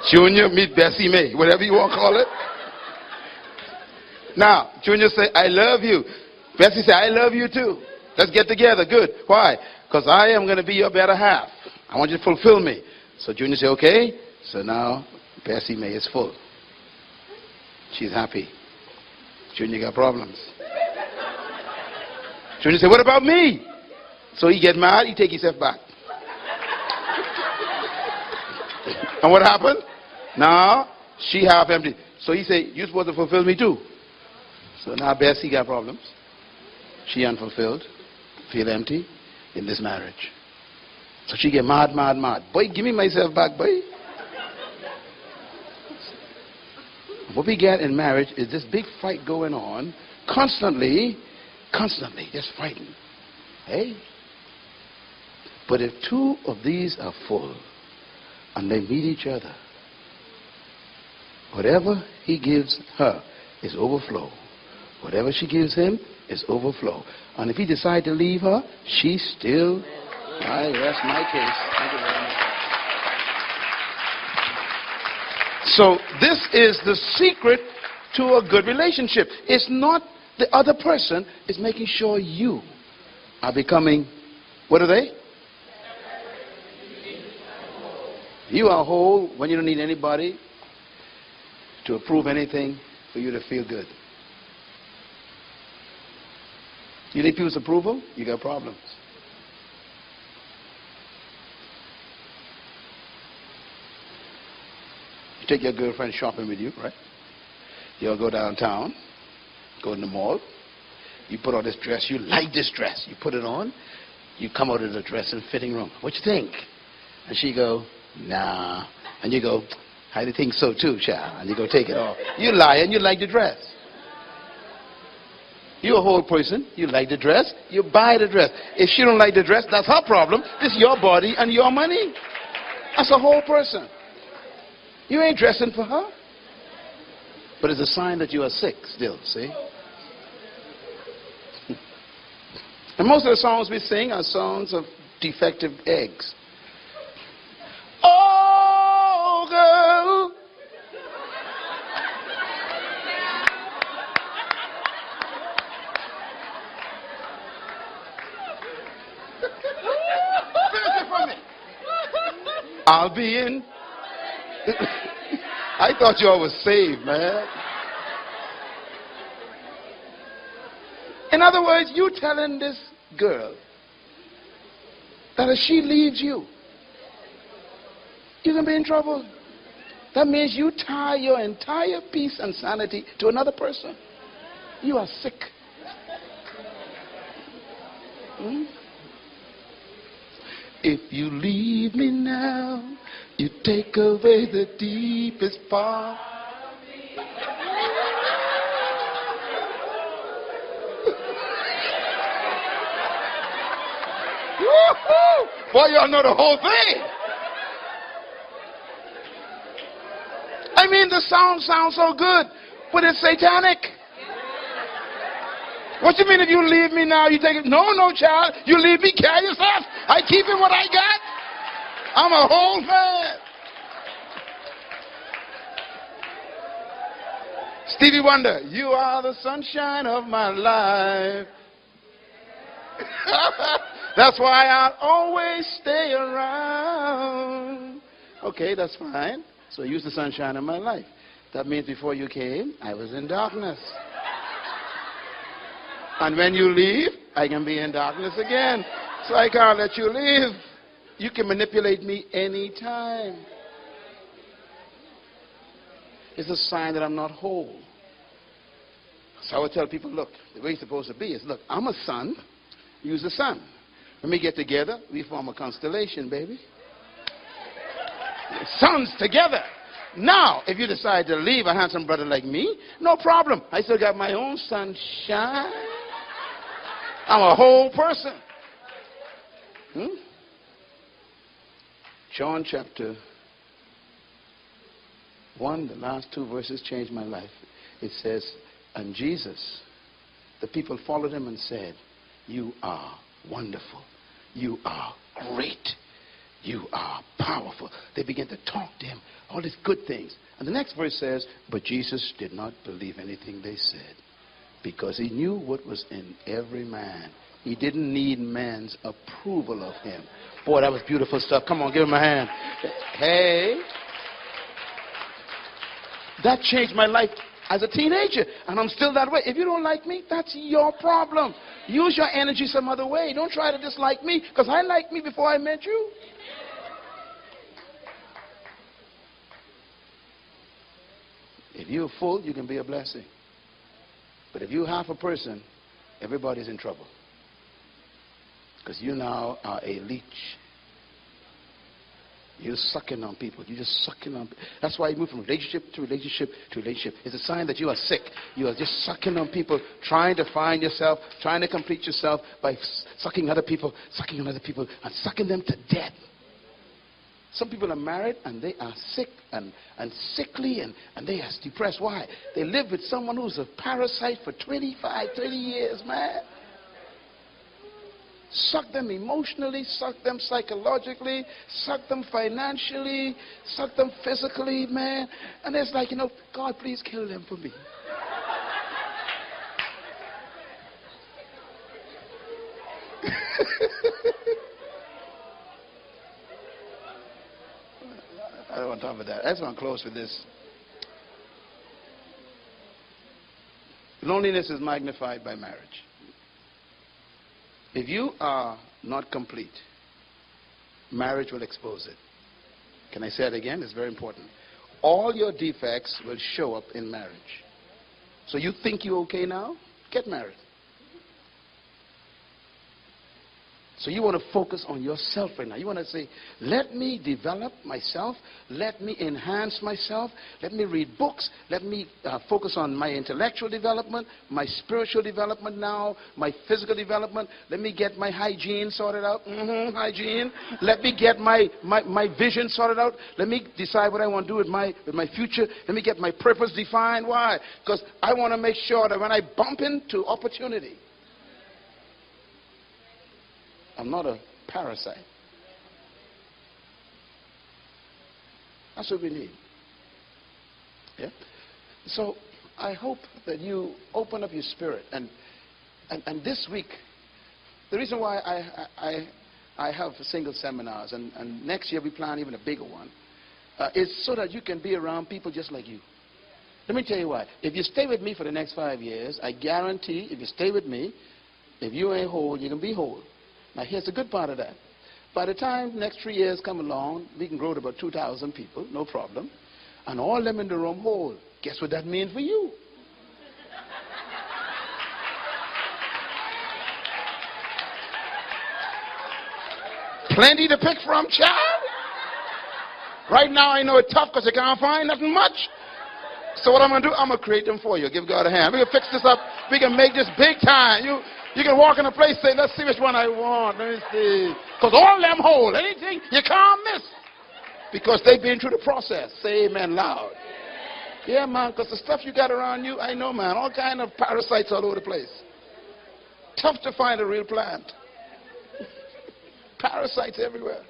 Junior meet Bessie May, whatever you want to call it. Now, Junior say, I love you. Bessie say, I love you too. Let's get together. Good. Why? Because I am going to be your better half. I want you to fulfill me. So Junior say, okay. So now Bessie May is full. She's happy. Junior got problems. Junior say, what about me? So he get mad, he take himself back. And what happened? Now, she half empty. So he say, you're supposed to fulfill me too. So now Bessie got problems. She unfulfilled, feel empty in this marriage. So she get mad. Boy, give me myself back, boy. What we get in marriage is this big fight going on, constantly, just fighting. Hey? But if two of these are full, and they meet each other, whatever he gives her is overflow. Whatever she gives him is overflow. And if he decides to leave her, she still, I rest my case. Thank you very much. So this is the secret to a good relationship. It's not the other person, it's making sure you are becoming, what are they? You are whole when you don't need anybody to approve anything for you to feel good. You need people's approval, you got problems. You take your girlfriend shopping with you, right? You all go downtown, go in the mall. You put on this dress, you like this dress. You put it on, you come out of the dressing fitting room. What you think? And she go, nah. And you go, I think so too, child. And you go take it off. You lie and you like the dress. You're a whole person. You like the dress. You buy the dress. If she don't like the dress, that's her problem. This is your body and your money. That's a whole person. You ain't dressing for her. But it's a sign that you are sick still, see? And most of the songs we sing are songs of defective eggs. Oh, girl. I'll be in. I thought you all was saved, man. In other words, you telling this girl that if she leaves you, you're going to be in trouble. That means you tie your entire peace and sanity to another person. You are sick. If you leave me now, you take away the deepest part of me. Woo-hoo! Boy, y'all know the whole thing. I mean, the song sounds so good, but it's satanic. What you mean if you leave me now, you take it? No, child. You leave me, carry yourself. I keep it what I got. I'm a whole man. Stevie Wonder, you are the sunshine of my life. That's why I'll always stay around. Okay, that's fine. So use the sunshine in my life. That means before you came, I was in darkness. And when you leave, I can be in darkness again. So I can't let you leave. You can manipulate me anytime. It's a sign that I'm not whole. So I would tell people, look, the way it's supposed to be is, look, I'm a sun, you's a sun. When we get together, we form a constellation, baby. Suns together. Now, if you decide to leave a handsome brother like me, no problem. I still got my own sunshine. I'm a whole person. John chapter 1, the last 2 verses changed my life. It says, and Jesus, the people followed him and said, you are wonderful. You are great. You are powerful. They began to talk to him, all these good things. And the next verse says, but Jesus did not believe anything they said, because he knew what was in every man. He didn't need man's approval of him. Boy, that was beautiful stuff. Come on, give him a hand. Hey. That changed my life as a teenager, and I'm still that way. If you don't like me, that's your problem. Use your energy some other way. Don't try to dislike me, because I liked me before I met you. If you're full, you can be a blessing. But if you're half a person, everybody's in trouble. Because you now are a leech. You're sucking on people. You're just sucking on people. That's why you move from relationship to relationship to relationship. It's a sign that you are sick. You are just sucking on people, trying to find yourself, trying to complete yourself by sucking other people, sucking on other people, and sucking them to death. Some people are married and they are sick and sickly and they are depressed. Why? They live with someone who's a parasite for 25, 30 years, man. Suck them emotionally, suck them psychologically, suck them financially, suck them physically, man. And it's like, God, please kill them for me. I don't want to talk about that. I just want to close with this. Loneliness is magnified by marriage. If you are not complete, marriage will expose it. Can I say it again? It's very important. All your defects will show up in marriage. So you think you're okay now? Get married. So you want to focus on yourself right now. You want to say, let me develop myself. Let me enhance myself. Let me read books. Let me focus on my intellectual development, my spiritual development now, my physical development. Let me get my hygiene sorted out. Hygiene. Let me get my vision sorted out. Let me decide what I want to do with my future. Let me get my purpose defined. Why? Because I want to make sure that when I bump into opportunity, I'm not a parasite. That's what we need. Yeah? So I hope that you open up your spirit. And this week, the reason why I have single seminars, and next year we plan even a bigger one, is so that you can be around people just like you. Let me tell you why. If you stay with me for the next 5 years, I guarantee if you stay with me, if you ain't whole, you can be whole. Now, here's the good part of that. By the time next 3 years come along, we can grow to about 2,000 people, no problem. And all them in the room whole. Guess what that means for you? Plenty to pick from, child. Right now, I know it's tough because I can't find nothing much. So what I'm going to do, I'm going to create them for you. Give God a hand. We're going to fix this up. We can make this big time. You can walk in a place and say, let's see which one I want. Let me see. Because all them hold. Anything you can't miss. Because they've been through the process. Say amen loud. Yeah, man, because the stuff you got around you, I know, man. All kind of parasites all over the place. Tough to find a real plant. Parasites everywhere.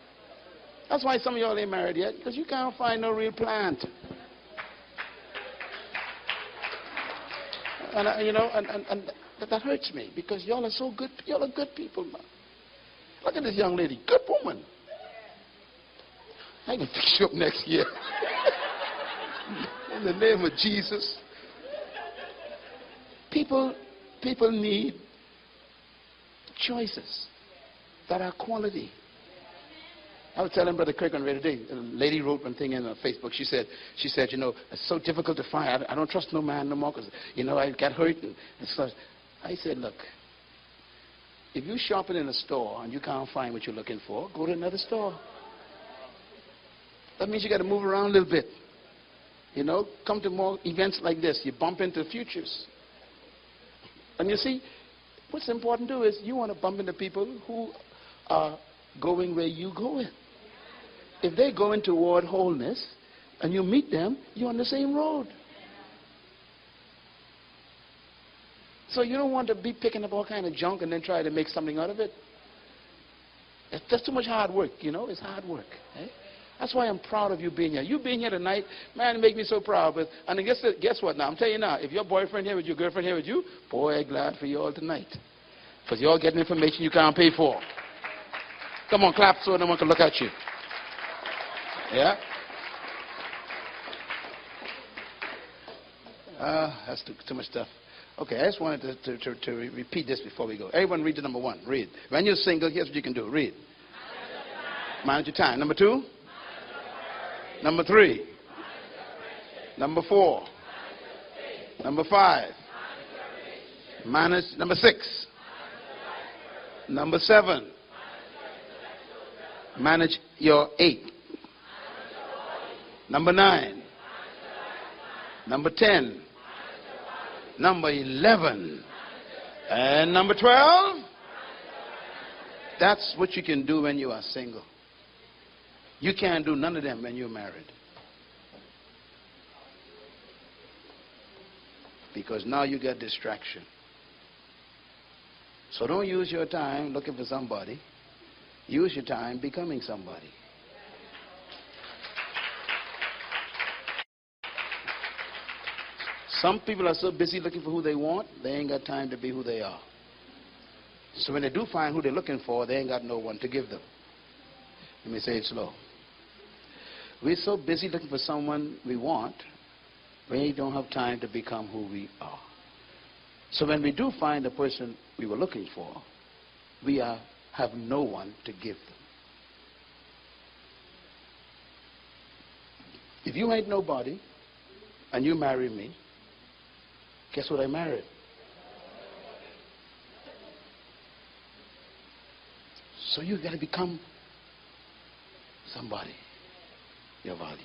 That's why some of y'all ain't married yet. Because you can't find no real plant. And that hurts me because y'all are so good. Y'all are good people, man. Look at this young lady. Good woman. I can fix you up next year. In the name of Jesus. People need choices that are quality. I was telling Brother Kirk on the today, a lady wrote one thing in Facebook. She said, you know, it's so difficult to find. I don't trust no man no more because, you know, I got hurt. And such. I said, look, if you're shopping in a store and you can't find what you're looking for, go to another store. That means you got to move around a little bit. You know, come to more events like this. You bump into futures. And you see, what's important to do is you want to bump into people who are going where you're going. If they're going toward wholeness and you meet them, you're on the same road. So you don't want to be picking up all kind of junk and then try to make something out of it. That's too much hard work, you know. It's hard work. Eh? That's why I'm proud of you being here. You being here tonight, man, it makes me so proud. But and guess what now? I'm telling you now, if your boyfriend here with you, girlfriend here with you, boy, I'm glad for you all tonight. Because you all getting information you can't pay for. Come on, clap so no one can look at you. Yeah? That's too much stuff. Okay, I just wanted to repeat this before we go. Everyone read the number one. Read. When you're single, here's what you can do. Read. Manage your time. Number two. Number three. Number four. Number five. Manage. Number six. Number seven. Manage your 8. Number 9. Number 10. Number 11. And number 12. That's what you can do when you are single. You can't do none of them when you're married. Because now you got distraction. So don't use your time looking for somebody. Use your time becoming somebody. Some people are so busy looking for who they want, they ain't got time to be who they are. So when they do find who they're looking for, they ain't got no one to give them. Let me say it slow. We're so busy looking for someone we want, we don't have time to become who we are. So when we do find the person we were looking for, we have no one to give them. If you ain't nobody and you marry me, guess what I married? So you got to become somebody, your value.